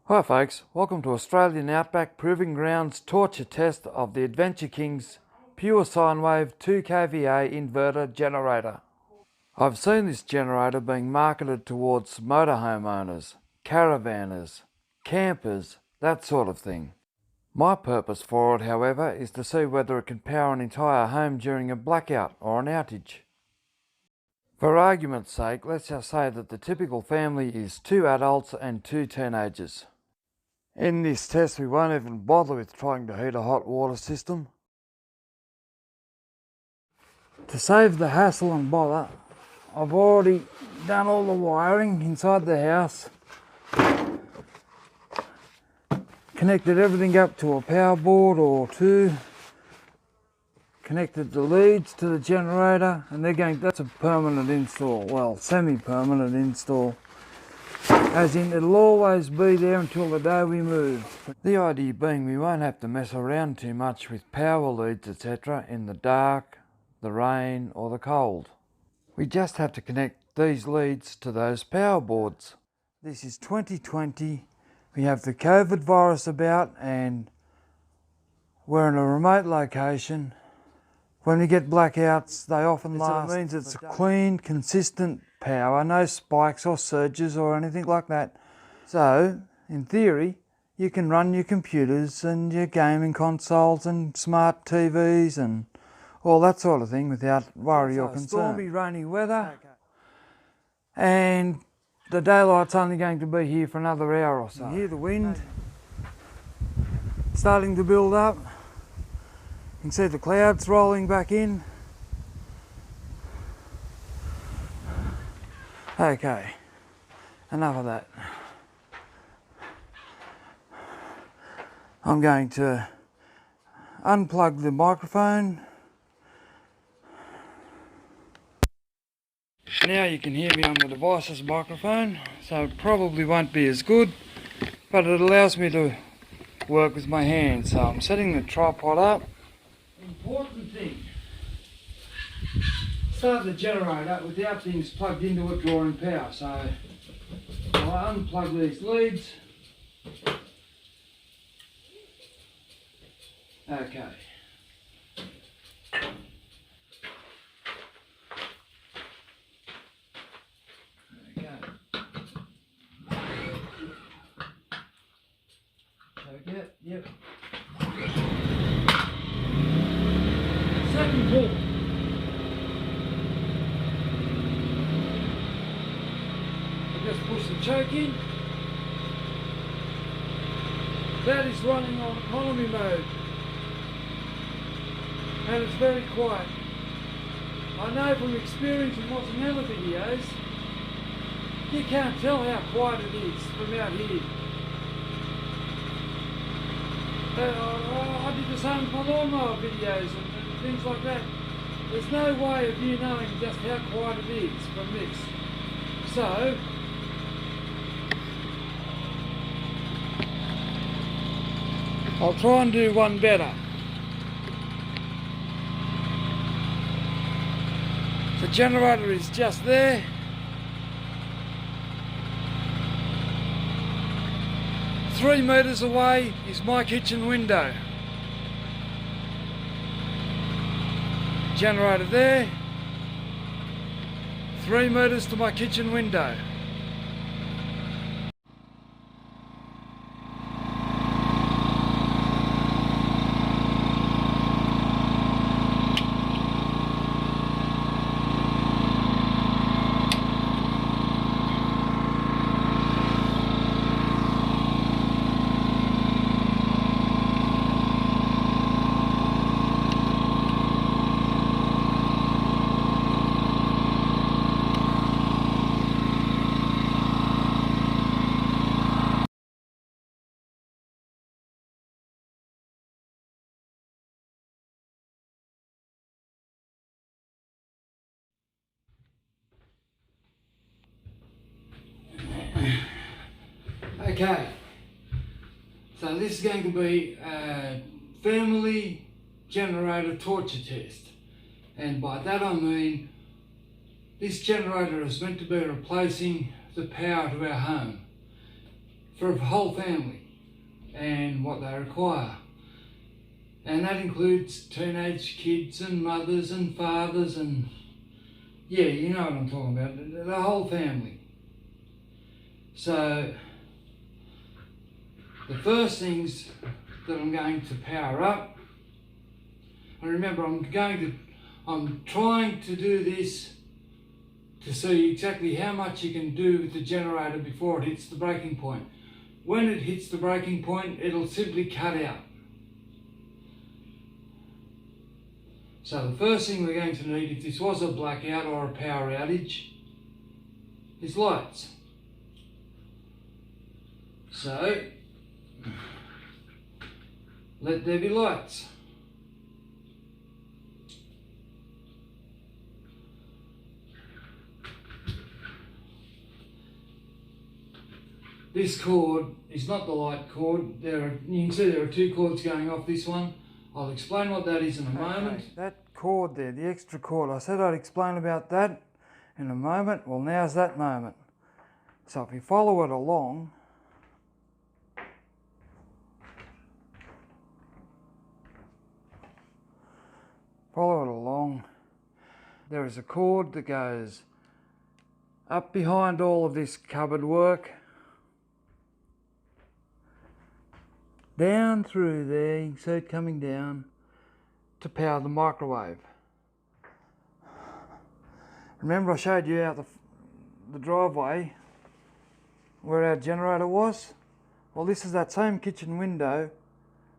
Hi folks, welcome to Australian Outback Proving Grounds torture test of the Adventure King's pure sine wave 2 kVA inverter generator. I've seen this generator being marketed towards motorhome owners, caravanners, campers, that sort of thing. My purpose for it, however, is to see whether it can power an entire home during a blackout or an outage. For argument's sake, let's just say that the typical family is 2 adults and 2 teenagers. In this test, we won't even bother with trying to heat a hot water system. To save the hassle and bother, I've already done all the wiring inside the house, connected everything up to a power board or two, connected the leads to the generator, and that's a permanent install, well, semi-permanent install. As in, it'll always be there until the day we move. The idea being we won't have to mess around too much with power leads, etc. in the dark, the rain or the cold. We just have to connect these leads to those power boards. This is 2020. We have the COVID virus about and we're in a remote location. When we get blackouts, they often last. It means it's a clean, consistent power, no spikes or surges or anything like that. So, in theory, you can run your computers and your gaming consoles and smart TVs and all that sort of thing without worry or concern. Stormy, rainy weather, and the daylight's only going to be here for another hour or so. You hear the wind starting to build up. You can see the clouds rolling back in. Okay, enough of that. I'm going to unplug the microphone. Now you can hear me on the device's microphone, so it probably won't be as good, but it allows me to work with my hands. So I'm setting the tripod up. Important thing, start the generator without things plugged into it drawing power. So I'll unplug these leads. Okay. Okay. Yep. Second pull. I just push the choke in. That is running on economy mode. And it's very quiet. I know from experience in watching other videos, you can't tell how quiet it is from out here. I did the same for lawnmower videos and things like that. There's no way of you knowing just how quiet it is from this. So, I'll try and do one better. The generator is just there. Three metres away is my kitchen window. Generator there. 3 metres to my kitchen window. Okay, so this is going to be a family generator torture test, and by that I mean this generator is meant to be replacing the power to our home. for a whole family and what they require. And that includes teenage kids and mothers and fathers and, yeah, you know what I'm talking about, the whole family. So the first things that I'm going to power up, and remember I'm trying to do this to see exactly how much you can do with the generator before it hits the breaking point. When it hits the breaking point, it'll simply cut out. So the first thing we're going to need, if this was a blackout or a power outage, is lights. So, let there be lights. This cord is not the light cord. You can see there are two cords going off this one. I'll explain what that is in a moment. That cord there, the extra cord, I said I'd explain about that in a moment. Well, now's that moment. So if you follow it along, there is a cord that goes up behind all of this cupboard work, down through there, you can see it coming down, to power the microwave. Remember I showed you out the driveway where our generator was? Well, this is that same kitchen window.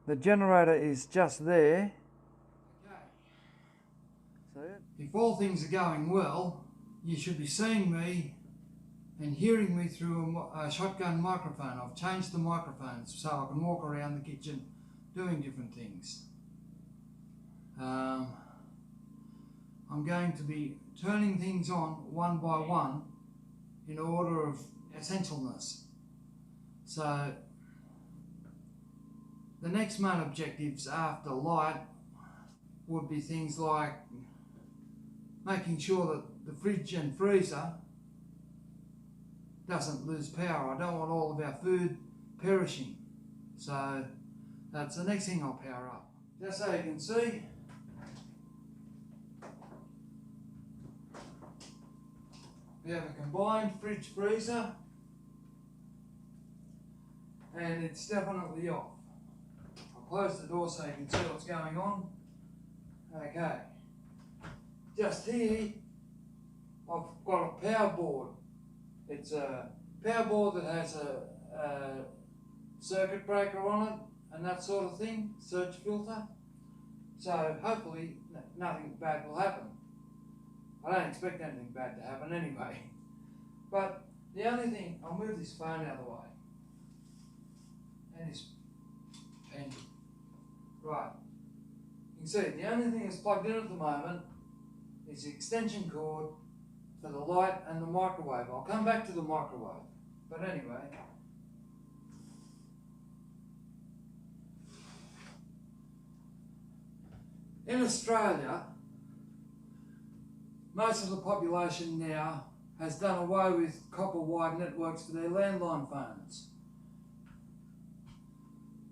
The generator is just there. Okay. So if all things are going well, you should be seeing me and hearing me through a shotgun microphone. I've changed the microphones so I can walk around the kitchen doing different things. I'm going to be turning things on one by one in order of essentialness. So the next main objectives after light would be things like making sure that the fridge and freezer doesn't lose power. I don't want all of our food perishing. So that's the next thing I'll power up. Just so you can see, we have a combined fridge freezer and it's definitely off. I'll close the door so you can see what's going on. Okay. Just here, I've got a power board. It's a power board that has a circuit breaker on it and that sort of thing, surge filter. So hopefully nothing bad will happen. I don't expect anything bad to happen anyway. But the only thing, I'll move this phone out of the way. And this pen. Right. You can see the only thing that's plugged in at the moment is the extension cord for the light and the microwave. I'll come back to the microwave. But anyway, in Australia, most of the population now has done away with copper wire networks for their landline phones.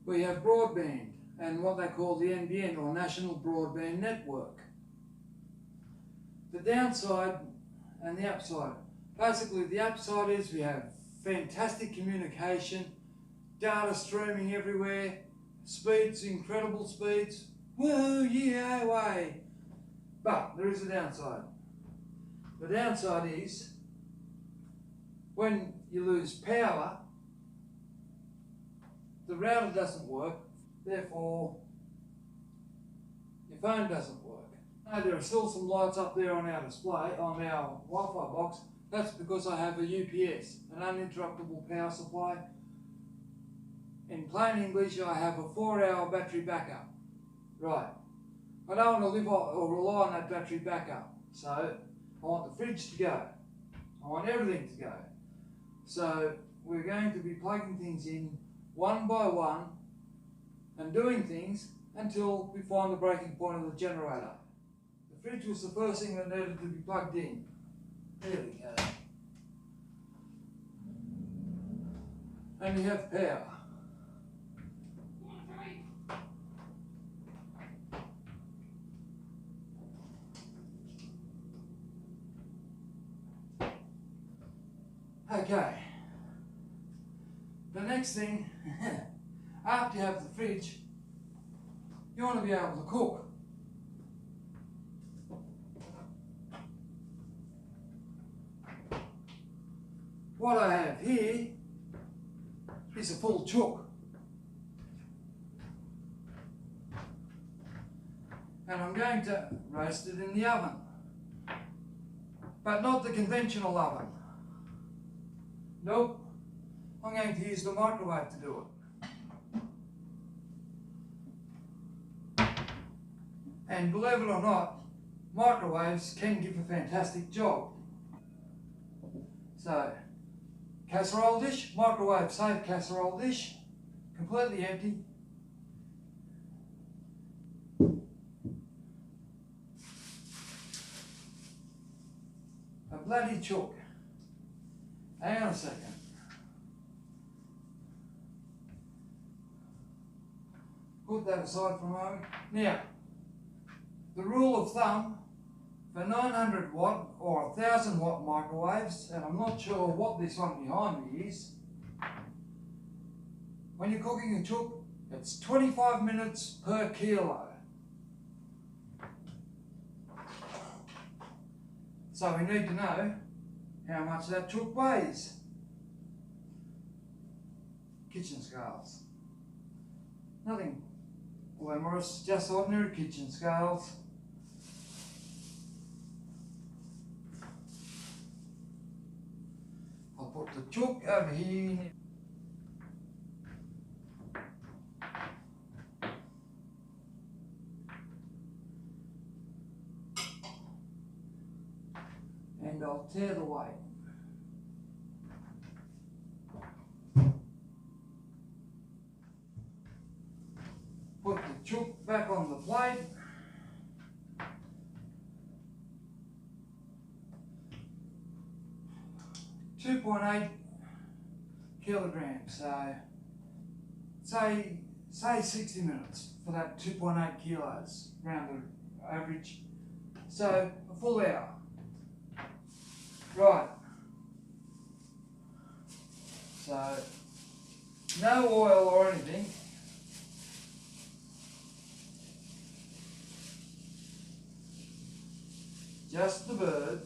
We have broadband and what they call the NBN, or National Broadband Network. The downside and the upside. Basically the upside is we have fantastic communication, data streaming everywhere, speeds, incredible speeds, woo, yeah, way. But there is a downside. The downside is when you lose power, the router doesn't work, therefore your phone doesn't work. Now, there are still some lights up there on our display, on our Wi-Fi box. That's because I have a UPS, an uninterruptible power supply. In plain English, I have a 4-hour battery backup. Right. I don't want to live or rely on that battery backup. So I want the fridge to go. I want everything to go. So we're going to be plugging things in one by one and doing things until we find the breaking point of the generator. The fridge was the first thing that needed to be plugged in. There we go. and you have power. Okay, the next thing, after you have the fridge, you want to be able to cook. What I have here is a full chook, and I'm going to roast it in the oven, but not the conventional oven. Nope, I'm going to use the microwave to do it. And believe it or not, microwaves can give a fantastic job. So, casserole dish, microwave safe casserole dish, completely empty. A bloody chook. Hang on a second. Put that aside for a moment. Now, the rule of thumb for 900 watt or 1000 watt microwaves, and I'm not sure what this one behind me is, when you're cooking a chook, it's 25 minutes per kilo. So we need to know how much that chook weighs. Kitchen scales. Nothing glamorous, just ordinary kitchen scales. I'll put the chook over here. And I'll tear the weight. Put the chook back on the plate. .8 kilograms, so say 60 minutes for that 2.8 kilos, round the average. So a full hour. Right. So no oil or anything. Just the bird.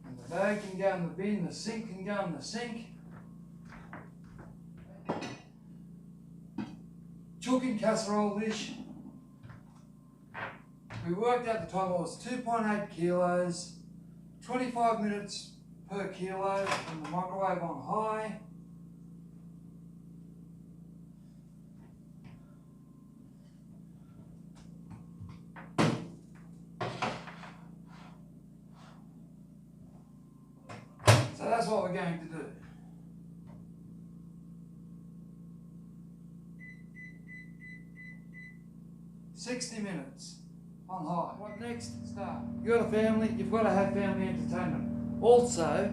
And the bag can go in the bin, the sink can go in the sink. Cooking casserole dish. We worked out the time it was 2.8 kilos, 25 minutes per kilo, and the microwave on high. So that's what we're going to do. $60 minutes on high. What next? Start. You've got a family, you've got to have family entertainment. Also,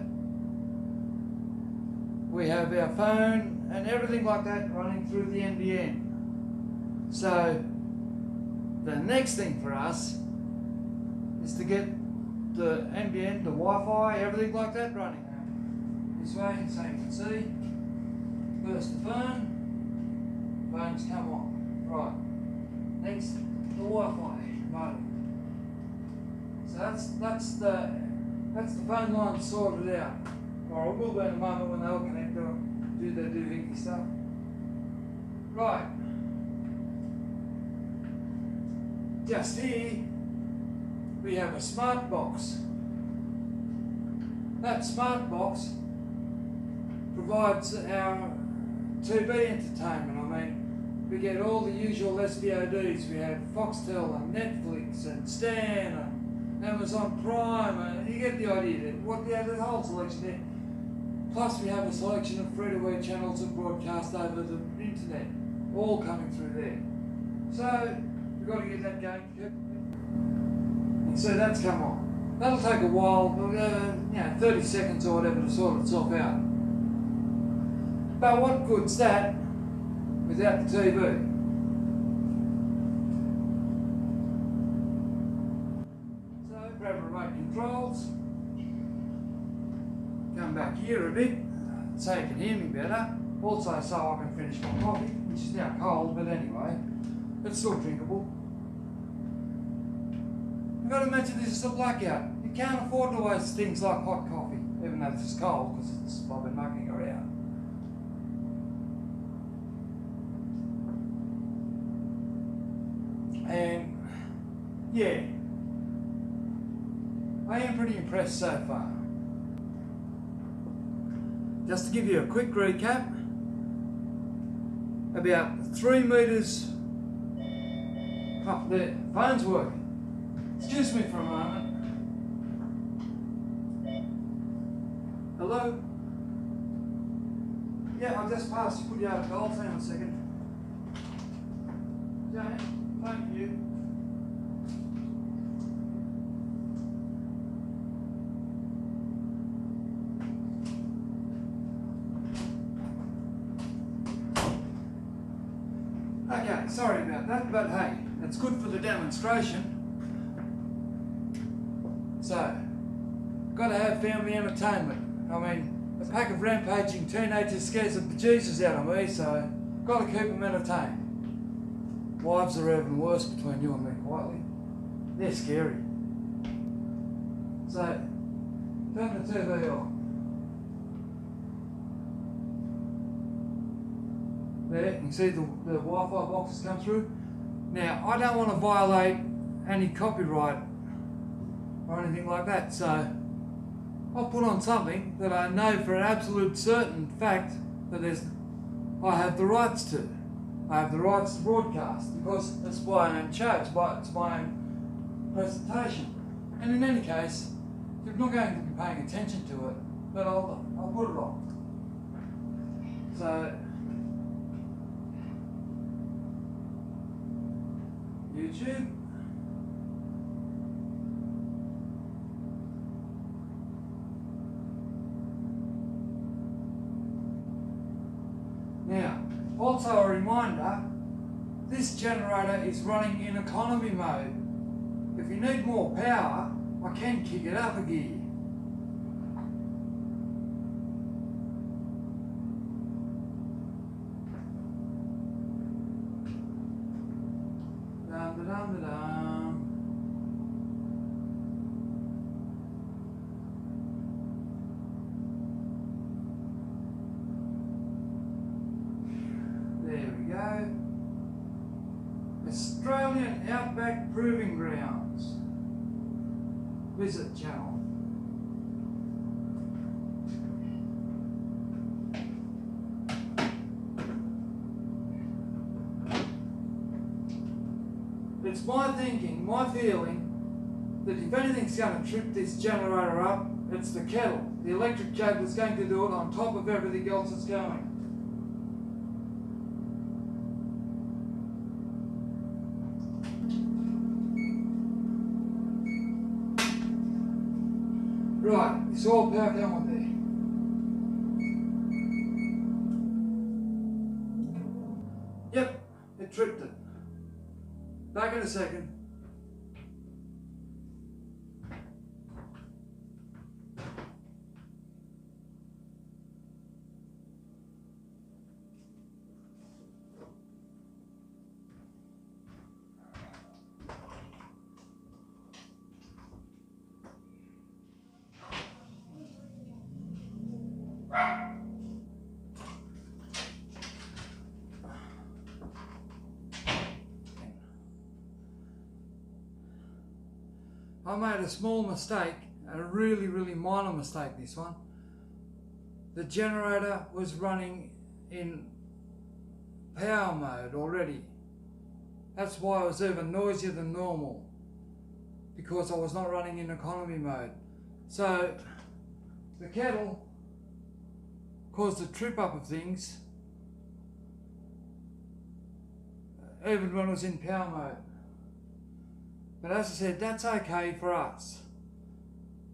we have our phone and everything like that running through the NBN. So, the next thing for us is to get the NBN, the Wi-Fi, everything like that running. This way, so you can see. First the phone, phone's come on. Right. Next, the Wi-Fi modem. So that's the phone line sorted out. Or it will be in a moment when they'll connect to do their doohickey stuff. Right. Just here, we have a smart box. That smart box provides our TV entertainment. I mean, we get all the usual SVODs. We have Foxtel and Netflix and Stan and Amazon Prime, and you get the idea. The whole selection there. Plus we have a selection of free-to-air channels that broadcast over the internet, all coming through there. So we've got to get that going. So that's come on. That'll take a while, 30 seconds or whatever to sort itself out. But what good's that without the TV? So grab remote controls, come back here a bit so you can hear me better. Also so I can finish my coffee, which is now cold, but anyway, it's still drinkable. You've got to imagine this is a blackout. You can't afford to waste things like hot coffee, even though it's cold, because I've been mucking around. And yeah, I am pretty impressed so far. Just to give you a quick recap, about 3 metres up there, phone's working. Excuse me for a moment. Hello? Yeah, I just passed to put you out of goals. Hang on a second. Jane, thank you. Okay, sorry about that, but hey, it's good for the demonstration. So, got to have family entertainment. I mean, a pack of rampaging teenagers scares the bejesus out of me, so got to keep them entertained. Wives are even worse between you and me, quietly. They're scary. So, turn the TV on. There, you can see the Wi-Fi boxes come through. Now, I don't want to violate any copyright or anything like that, so I'll put on something that I know for an absolute certain fact that I have the rights to. I have the rights to broadcast because it's my own show, it's my own presentation. And in any case, you're not going to be paying attention to it, but I'll put it on. So, YouTube. Now, also a reminder, this generator is running in economy mode. If you need more power, I can kick it up a gear. There we go. Australian Outback Proving Grounds. Visit channel. It's my thinking, my feeling, that if anything's going to trip this generator up, it's the kettle. The electric jug that's going to do it on top of everything else that's going. Right, it's all power going there. Yep, it tripped it. Back in a second. I made a small mistake, a really minor mistake this one. The generator was running in power mode already. That's why it was even noisier than normal, because I was not running in economy mode. So the kettle caused a trip up of things even when it was in power mode. But as I said, that's okay for us,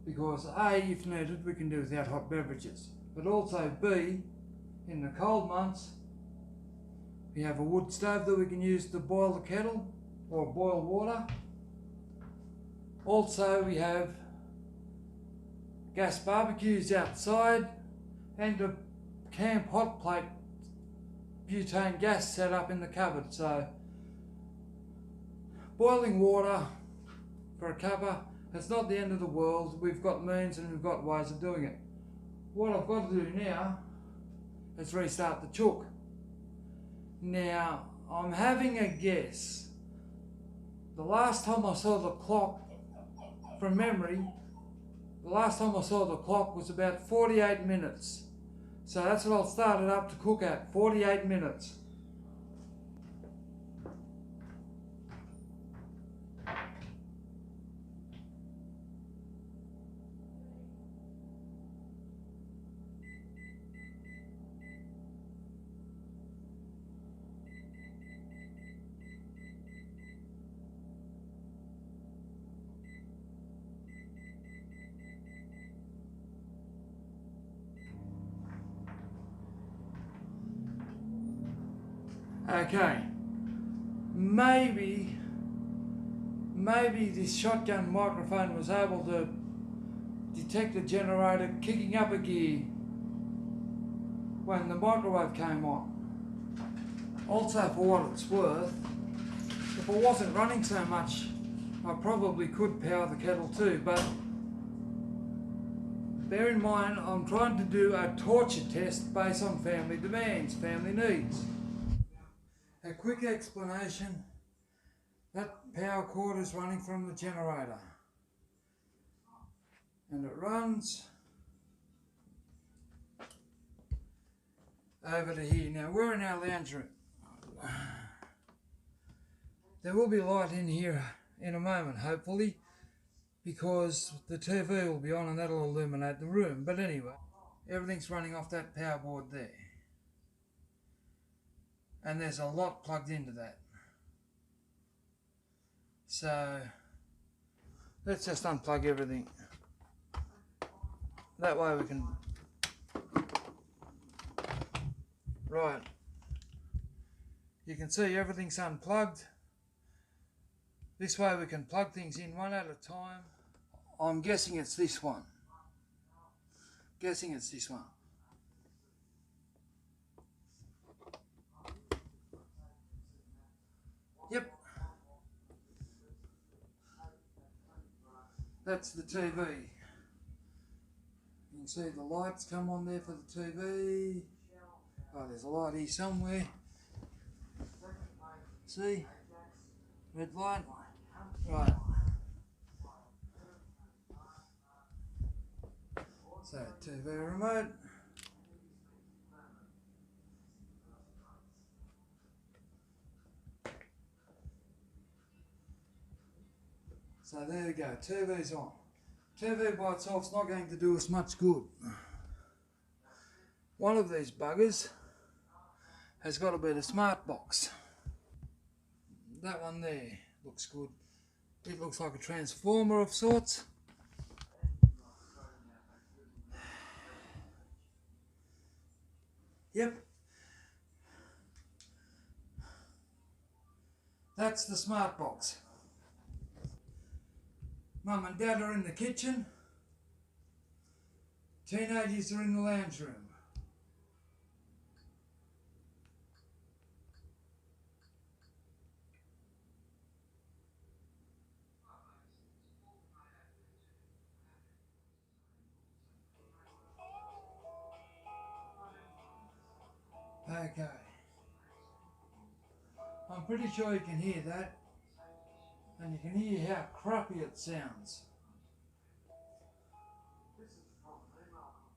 because A, if needed, we can do without hot beverages. But also B, in the cold months, we have a wood stove that we can use to boil the kettle or boil water. Also, we have gas barbecues outside and a camp hot plate butane gas set up in the cupboard. So boiling water for a cuppa, it's not the end of the world. We've got means and we've got ways of doing it. What I've got to do now is restart the chook. Now, I'm having a guess. The last time I saw the clock, from memory, the last time I saw the clock was about 48 minutes. So that's what I'll start it up to cook at, 48 minutes. Okay, maybe this shotgun microphone was able to detect the generator kicking up a gear when the microwave came on. Also, for what it's worth, if it wasn't running so much, I probably could power the kettle too, but bear in mind I'm trying to do a torture test based on family demands, family needs. A quick explanation, that power cord is running from the generator and it runs over to here. Now we're in our lounge room. There will be light in here in a moment, hopefully, because the TV will be on and that'll illuminate the room. But anyway, everything's running off that power board there. And there's a lot plugged into that. So let's just unplug everything. That way we can, right, you can see everything's unplugged. This way we can plug things in one at a time. I'm guessing it's this one. Guessing it's this one. Yep. That's the TV. You can see the lights come on there for the TV. Oh, there's a light here somewhere. See? Red light. Right. So, TV remote. So there we go, TV's on. TV by itself's not going to do us much good. One of these buggers has got to be the smart box. That one there looks good. It looks like a transformer of sorts. Yep. That's the smart box. Mum and Dad are in the kitchen. Teenagers are in the lounge room. Okay. I'm pretty sure you can hear that. And you can hear how crappy it sounds.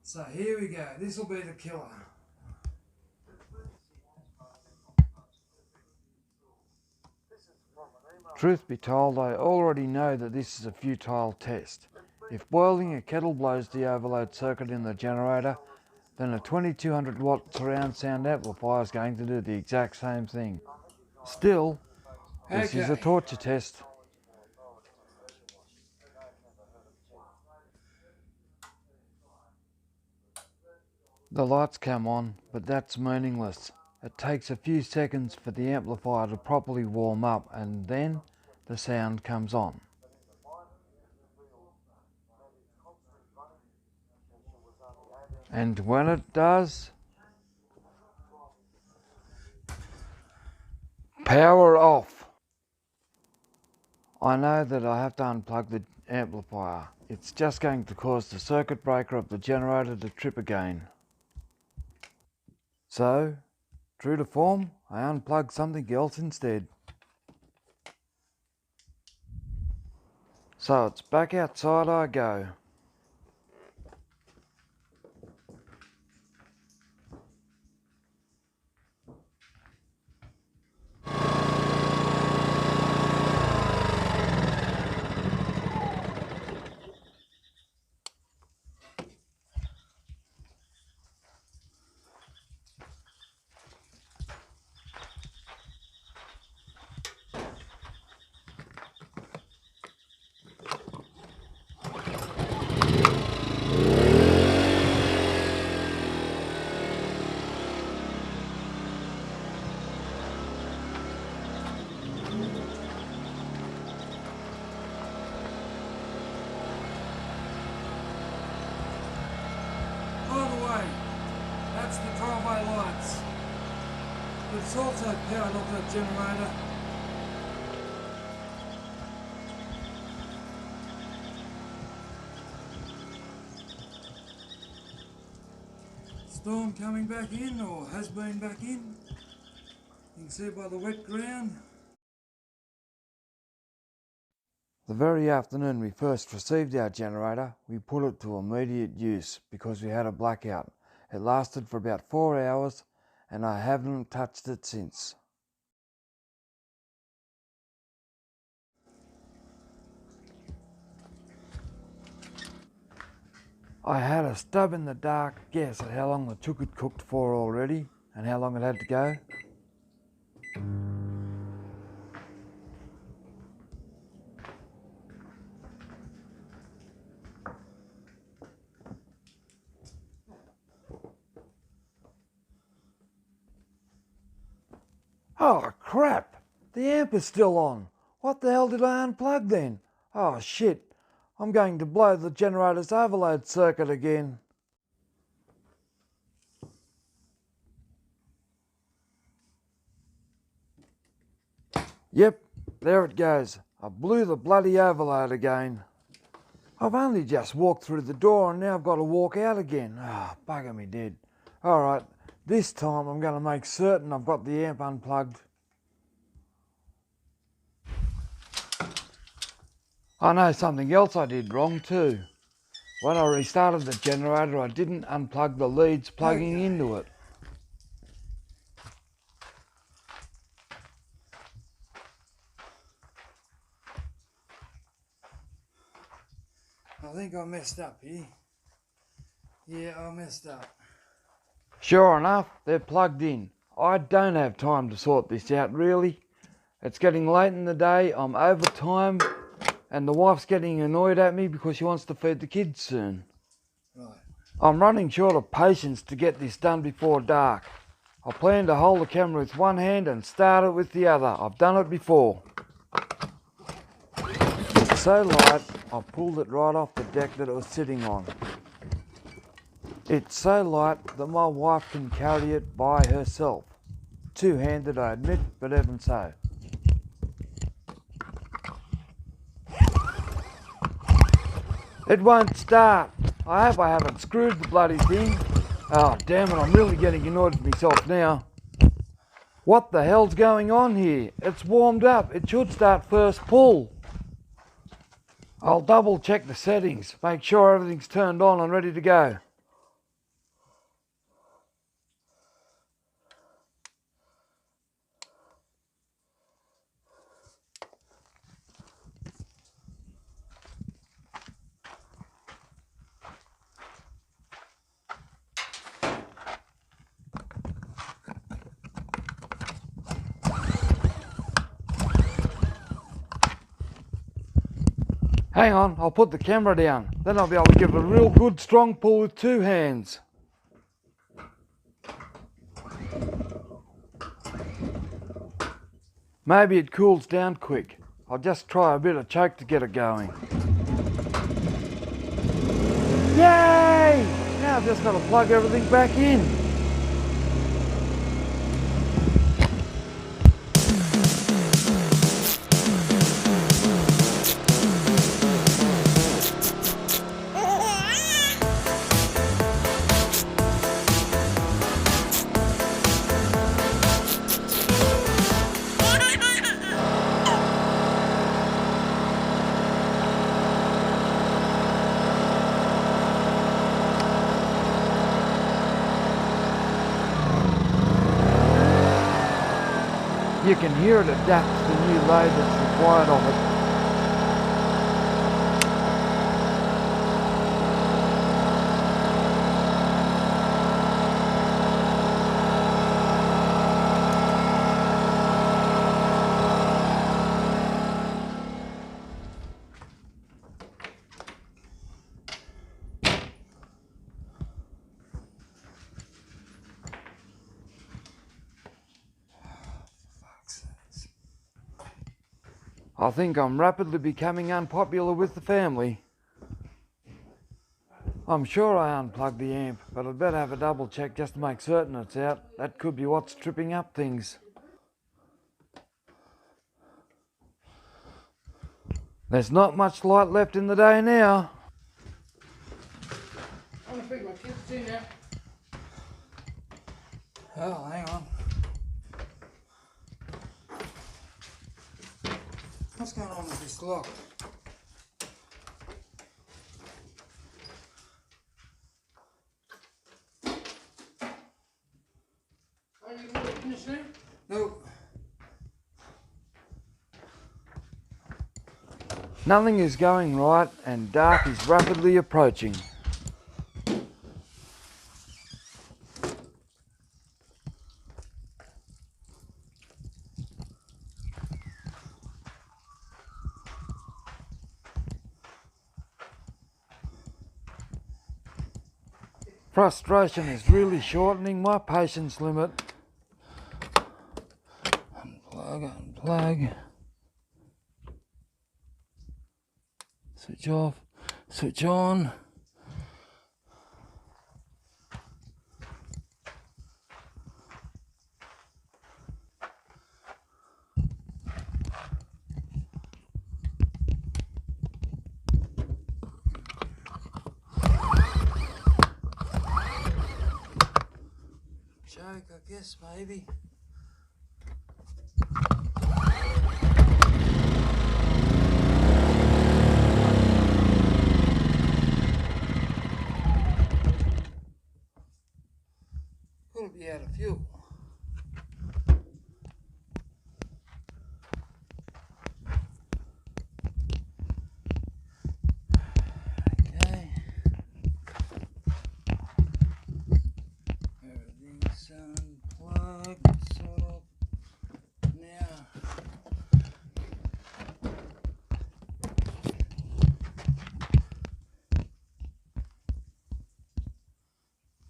So here we go, this will be the killer. Truth be told, I already know that this is a futile test. If boiling a kettle blows the overload circuit in the generator, then a 2200 watt surround sound amplifier is going to do the exact same thing. Still, this is a torture test. The lights come on, but that's meaningless. It takes a few seconds for the amplifier to properly warm up and then the sound comes on. And when it does, power off. I know that I have to unplug the amplifier. It's just going to cause the circuit breaker of the generator to trip again. So, true to form, I unplug something else instead. So it's back outside I go. By the way, that's the driveway lights. It's also powered off that generator. Storm coming back in, or has been back in. You can see by the wet ground. The very afternoon we first received our generator, we put it to immediate use because we had a blackout. It lasted for about 4 hours and I haven't touched it since. I had a stub in the dark guess at how long the chook had cooked for already and how long it had to go. Oh crap! The amp is still on. What the hell did I unplug then? Oh shit! I'm going to blow the generator's overload circuit again. Yep, there it goes. I blew the bloody overload again. I've only just walked through the door and now I've got to walk out again. Ah, oh, bugger me dead. Alright, this time I'm going to make certain I've got the amp unplugged. I know something else I did wrong too. When I restarted the generator, I didn't unplug the leads plugging into it. I think I messed up here. Yeah, I messed up. Sure enough, they're plugged in. I don't have time to sort this out really. It's getting late in the day, I'm over time, and the wife's getting annoyed at me because she wants to feed the kids soon. Right. I'm running short of patience to get this done before dark. I plan to hold the camera with one hand and start it with the other. I've done it before. It's so light, I pulled it right off the deck that it was sitting on. It's so light that my wife can carry it by herself. Two-handed, I admit, but even so. It won't start. I hope I haven't screwed the bloody thing. Oh, damn it, I'm really getting annoyed with myself now. What the hell's going on here? It's warmed up. It should start first pull. I'll double check the settings, make sure everything's turned on and ready to go. Hang on, I'll put the camera down. Then I'll be able to give it a real good strong pull with two hands. Maybe it cools down quick. I'll just try a bit of choke to get it going. Yay! Now I've just got to plug everything back in. You can hear it adapt to the new load that's required of it. I think I'm rapidly becoming unpopular with the family. I'm sure I unplugged the amp, but I'd better have a double check just to make certain it's out. That could be what's tripping up things. There's not much light left in the day now. I'm gonna pick my kids in now. Oh, hang on. What's going on with this lock? Are you going to finish now? No. Nothing is going right and dark is rapidly approaching. Frustration is really shortening my patience limit. Unplug, unplug. Switch off, switch on. Choke, I guess, maybe. Could be out of fuel. Okay. Everything's unplugged, sort of. Now.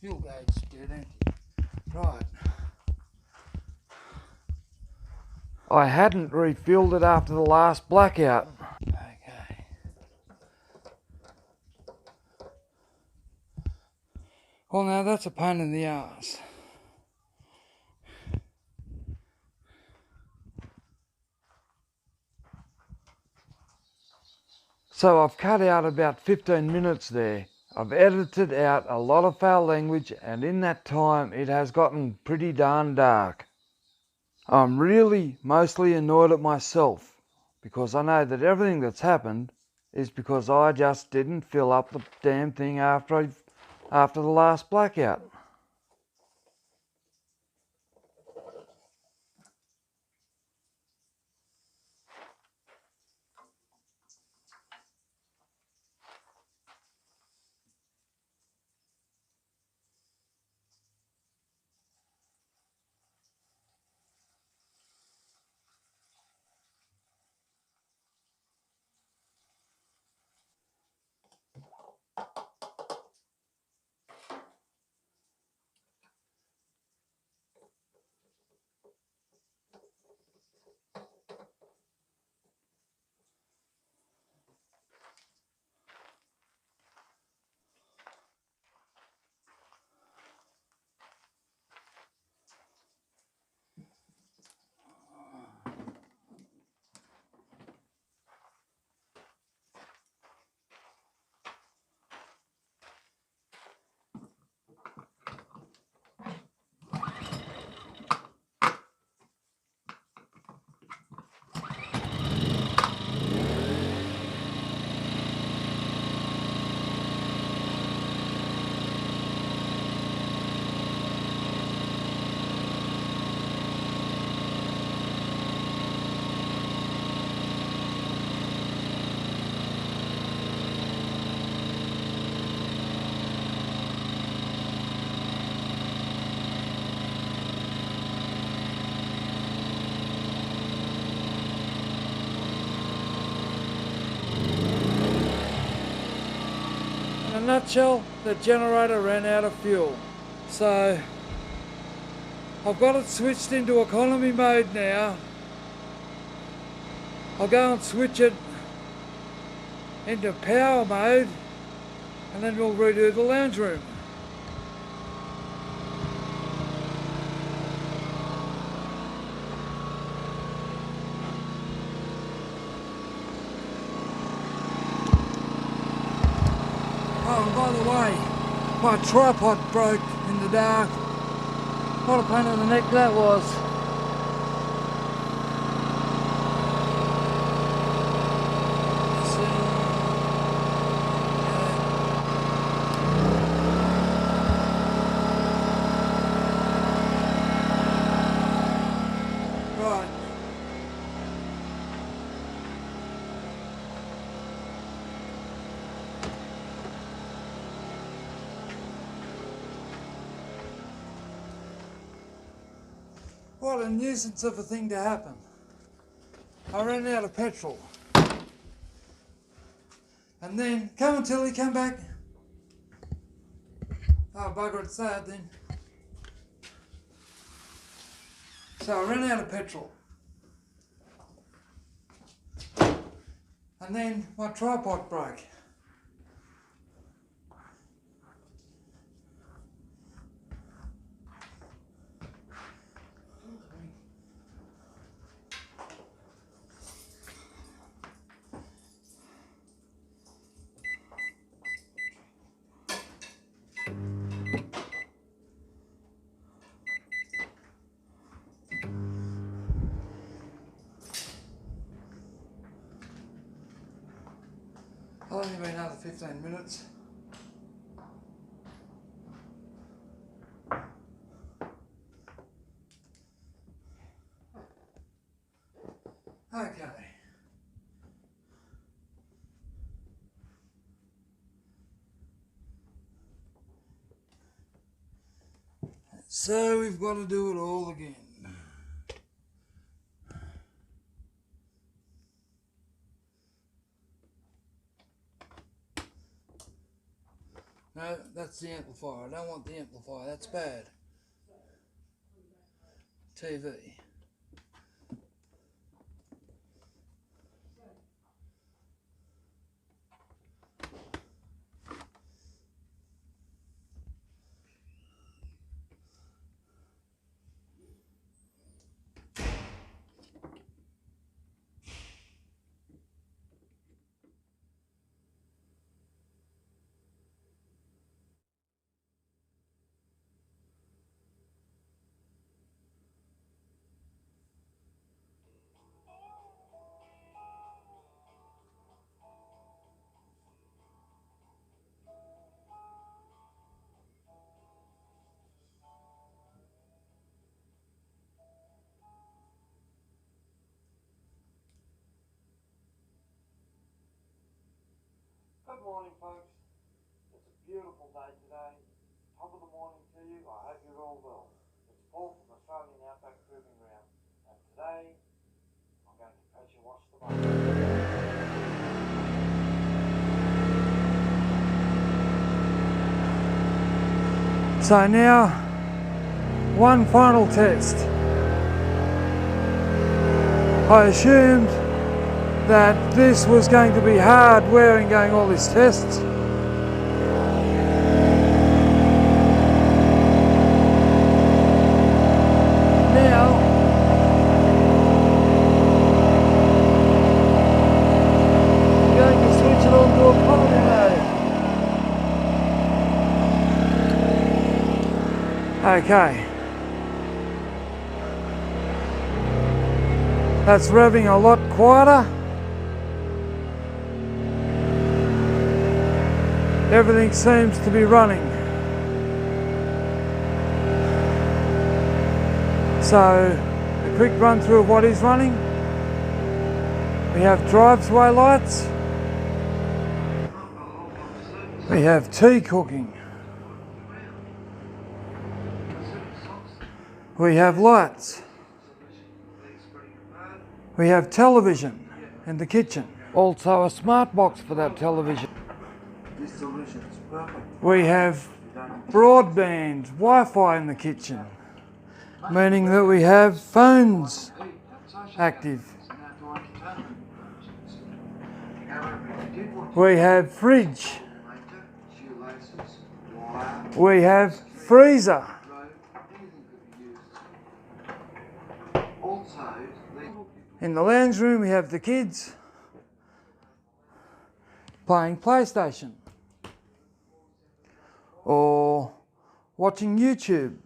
Fuel gauge dead empty. Right. I hadn't refilled it after the last blackout. Okay. Well, now that's a pain in the arse. So I've cut out about 15 minutes there. I've edited out a lot of foul language, and in that time it has gotten pretty darn dark. I'm really mostly annoyed at myself because I know that everything that's happened is because I just didn't fill up the damn thing after the last blackout. nutshell, the generator ran out of fuel. So I've got it switched into economy mode now. I'll go and switch it into power mode and then we'll redo the lounge room. Oh, and by the way, my tripod broke in the dark. What a pain in the neck that was. Right. What a nuisance of a thing to happen. I ran out of petrol. And then, come on Tilly, come back. Oh bugger, it's sad then. So I ran out of petrol. And then my tripod broke. I'll only be another 15 minutes. Okay. So we've got to do it all again. No, that's the amplifier. I don't want the amplifier. That's bad. TV. Good morning, folks. It's a beautiful day today. Top of the morning to you. I hope you're all well. It's Paul from Australian Outback Proving Ground, and today I'm going to pressure wash the boat. So now, one final test. I assumed that this was going to be hard wearing going all these tests. Now, I'm going to switch it on to economy mode. Okay. That's revving a lot quieter. Everything seems to be running. So, a quick run through of what is running. We have driveway lights. We have tea cooking. We have lights. We have television in the kitchen. Also a smart box for that television. We have broadband Wi-Fi in the kitchen, meaning that we have phones active. We have fridge. We have freezer. In the lounge room we have the kids playing PlayStation or watching YouTube,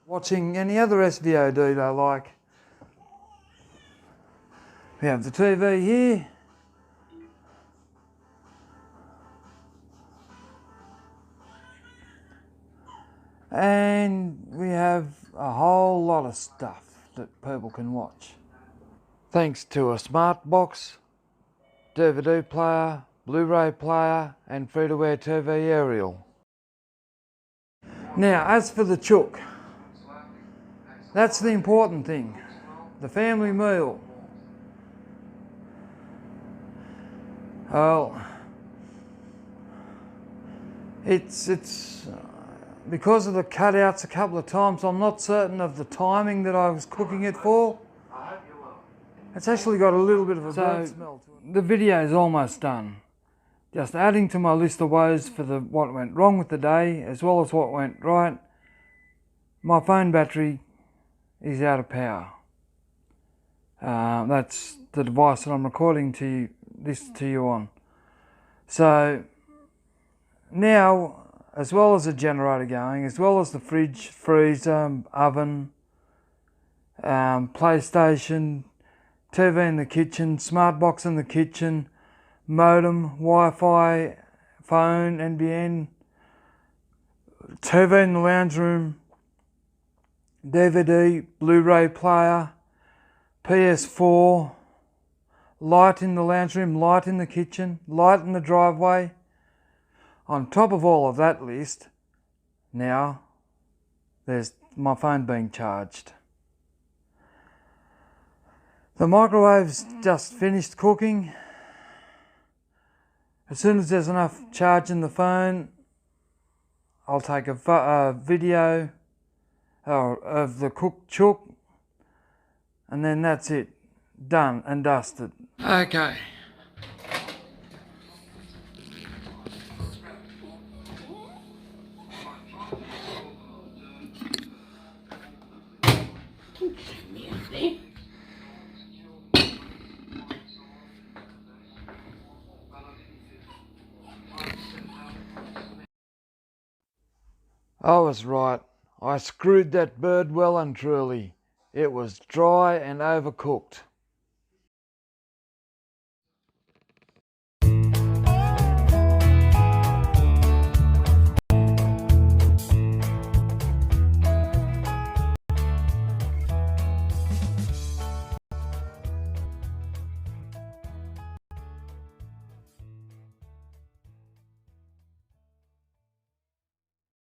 watching any other SVOD they like. We have the TV here. And we have a whole lot of stuff that people can watch. Thanks to a smart box, DVD player, Blu-ray player and free-to-air TV aerial. Now, as for the chook, that's the important thing, the family meal. Well, it's because of the cutouts a couple of times, I'm not certain of the timing that I was cooking it for. It's actually got a little bit of a burnt smell to it. The video is almost done. Just adding to my list of woes for what went wrong with the day, as well as what went right. My phone battery is out of power. That's the device that I'm recording this to you on. So now, as well as the generator going, as well as the fridge, freezer, oven, PlayStation, TV in the kitchen, smart box in the kitchen, modem, Wi-Fi, phone, NBN, TV in the lounge room, DVD, Blu-ray player, PS4, light in the lounge room, light in the kitchen, light in the driveway. On top of all of that list, now there's my phone being charged. The microwave's just finished cooking. As soon as there's enough charge in the phone, I'll take a video of the cooked chook, and then that's it, done and dusted. Okay. I was right. I screwed that bird well and truly. It was dry and overcooked.